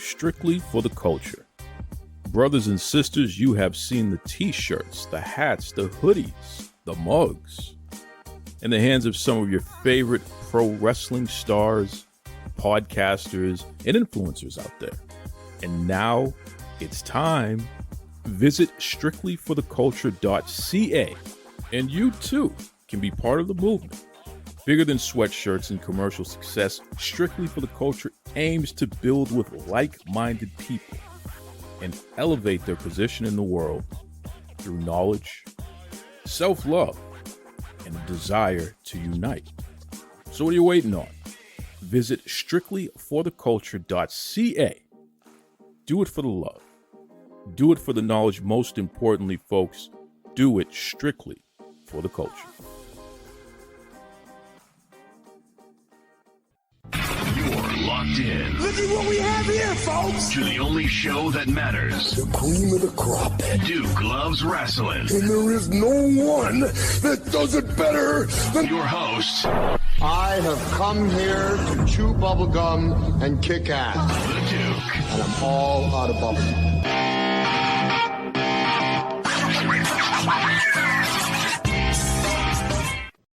strictly for the culture. Brothers and sisters, you have seen the t-shirts, the hats, the hoodies, the mugs in the hands of some of your favorite pro wrestling stars, podcasters, and influencers out there. And now it's time. Visit strictlyfortheculture.ca and you too can be part of the movement. Bigger than sweatshirts and commercial success, Strictly for the Culture aims to build with like-minded people and elevate their position in the world through knowledge, self-love, and a desire to unite. So what are you waiting on? Visit strictlyfortheculture.ca. Do it for the love. Do it for the knowledge. Most importantly, folks, do it strictly for the culture. You're locked in. Look at what we have here, folks. To the only show that matters. The cream of the crop. Duke loves wrestling. And there is no one that does it better than your host. I have come here to chew bubblegum and kick ass. The Duke. And I'm all out of bubblegum.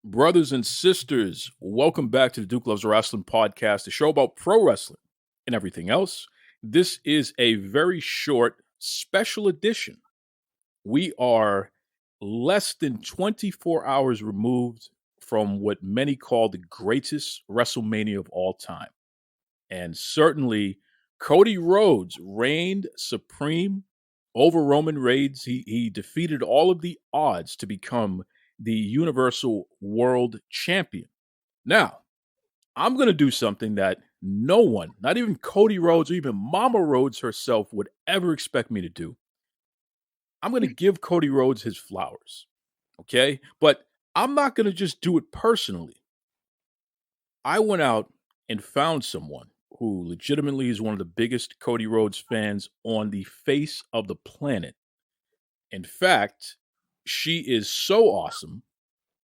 Brothers and sisters, welcome back to the Duke Loves Wrestling podcast, the show about pro wrestling and everything else. This is a very short special edition. We are less than 24 hours removed from what many call the greatest WrestleMania of all time. And certainly, Cody Rhodes reigned supreme over Roman Reigns. He defeated all of the odds to become the Universal World Champion. Now, I'm going to do something that no one, not even Cody Rhodes or even Mama Rhodes herself, would ever expect me to do. I'm going to give Cody Rhodes his flowers, okay? But I'm not going to just do it personally. I went out and found someone who legitimately is one of the biggest Cody Rhodes fans on the face of the planet. In fact, she is so awesome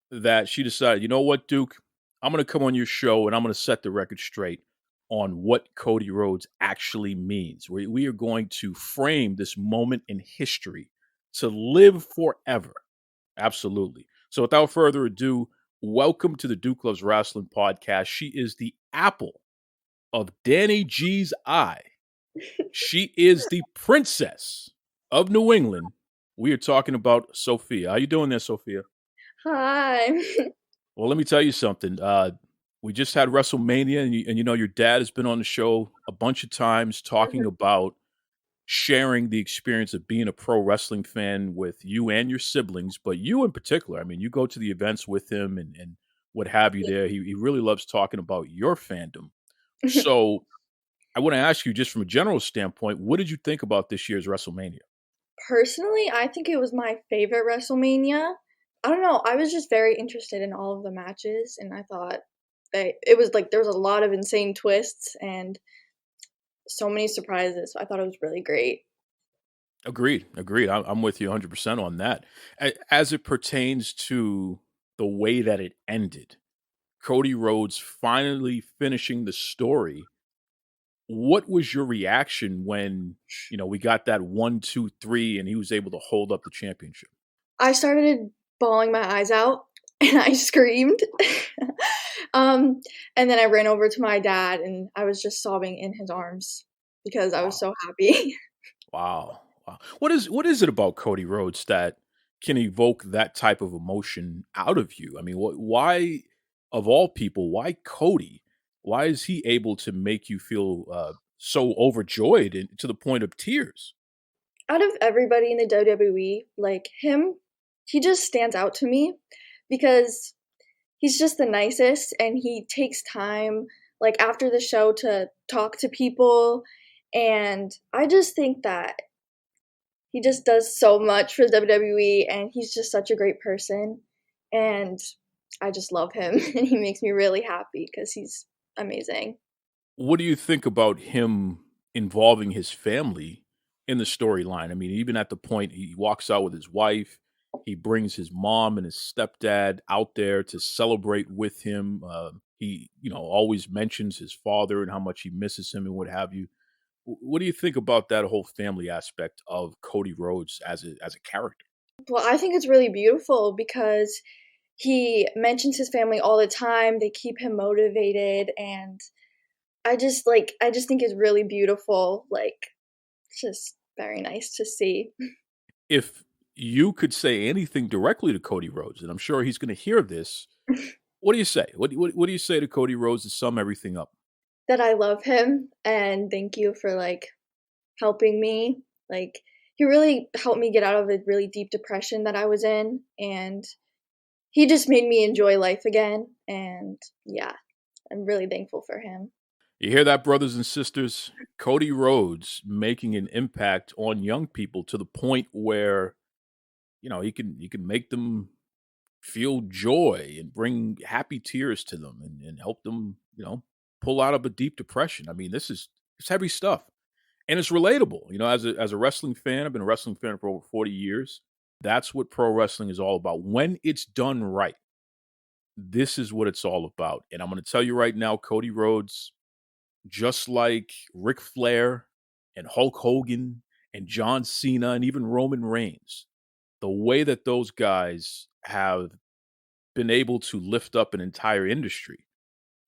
that she decided, you know what, Duke, I'm going to come on your show and I'm going to set the record straight on what Cody Rhodes actually means. We are going to frame this moment in history to live forever. Absolutely. So without further ado, welcome to the Duke Loves Wrestling podcast. She is the apple of Danny G's eye. She is the princess of New England. We are talking about Sophia. How you doing there, Sophia? Hi. Well, let me tell you something. We just had WrestleMania, and you know your dad has been on the show a bunch of times talking about sharing the experience of being a pro wrestling fan with you and your siblings, but you in particular. I mean, you go to the events with him and what have you there. He really loves talking about your fandom. So I want to ask you, just from a general standpoint, what did you think about this year's WrestleMania? Personally, I think it was my favorite WrestleMania. I don't know. I was just very interested in all of the matches, and I thought that it was like there was a lot of insane twists and so many surprises. So I thought it was really great. Agreed. I'm with you 100% on that. As it pertains to the way that it ended, Cody Rhodes finally finishing the story. What was your reaction when, we got that 1, 2, 3 and he was able to hold up the championship? I started bawling my eyes out and I screamed. And then I ran over to my dad and I was just sobbing in his arms because I was so happy. Wow. What is it about Cody Rhodes that can evoke that type of emotion out of you? I mean, why, of all people, why Cody? Why is he able to make you feel so overjoyed and to the point of tears? Out of everybody in the WWE, like him, he just stands out to me because he's just the nicest and he takes time, like after the show, to talk to people. And I just think that he just does so much for WWE and he's just such a great person. And I just love him and he makes me really happy because he's amazing. What do you think about him involving his family in the storyline? I mean, even at the point he walks out with his wife, he brings his mom and his stepdad out there to celebrate with him. He, always mentions his father and how much he misses him and what have you. What do you think about that whole family aspect of Cody Rhodes as a character? Well, I think it's really beautiful because he mentions his family all the time. They keep him motivated, and I just think it's really beautiful. Like, it's just very nice to see. If you could say anything directly to Cody Rhodes, and I'm sure he's going to hear this, what do you say? What do you say to Cody Rhodes to sum everything up? That I love him and thank you for like helping me. Like, he really helped me get out of a really deep depression that I was in, and he just made me enjoy life again. And yeah, I'm really thankful for him. You hear that, brothers and sisters? Cody Rhodes making an impact on young people to the point where, he can make them feel joy and bring happy tears to them and help them, pull out of a deep depression. I mean, it's heavy stuff. And it's relatable. As a wrestling fan, I've been a wrestling fan for over 40 years. That's what pro wrestling is all about. When it's done right, this is what it's all about. And I'm going to tell you right now, Cody Rhodes, just like Ric Flair and Hulk Hogan and John Cena and even Roman Reigns, the way that those guys have been able to lift up an entire industry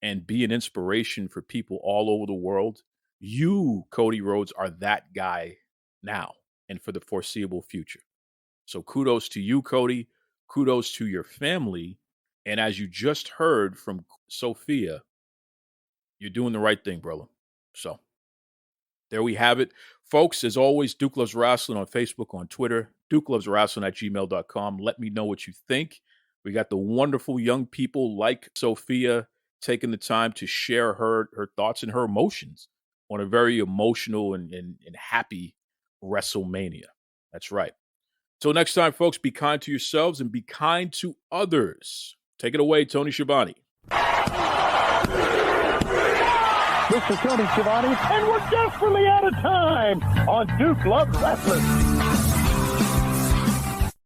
and be an inspiration for people all over the world, you, Cody Rhodes, are that guy now and for the foreseeable future. So kudos to you, Cody. Kudos to your family. And as you just heard from Sophia, you're doing the right thing, brother. So there we have it. Folks, as always, Duke Loves Rasslin on Facebook, on Twitter, DukeLovesRasslin@gmail.com. Let me know what you think. We got the wonderful young people like Sophia taking the time to share her thoughts and her emotions on a very emotional and happy WrestleMania. That's right. Till next time, folks, be kind to yourselves and be kind to others. Take it away, Tony Schiavone. This is Tony Schiavone, and we're desperately out of time on Duke Loves Wrestling.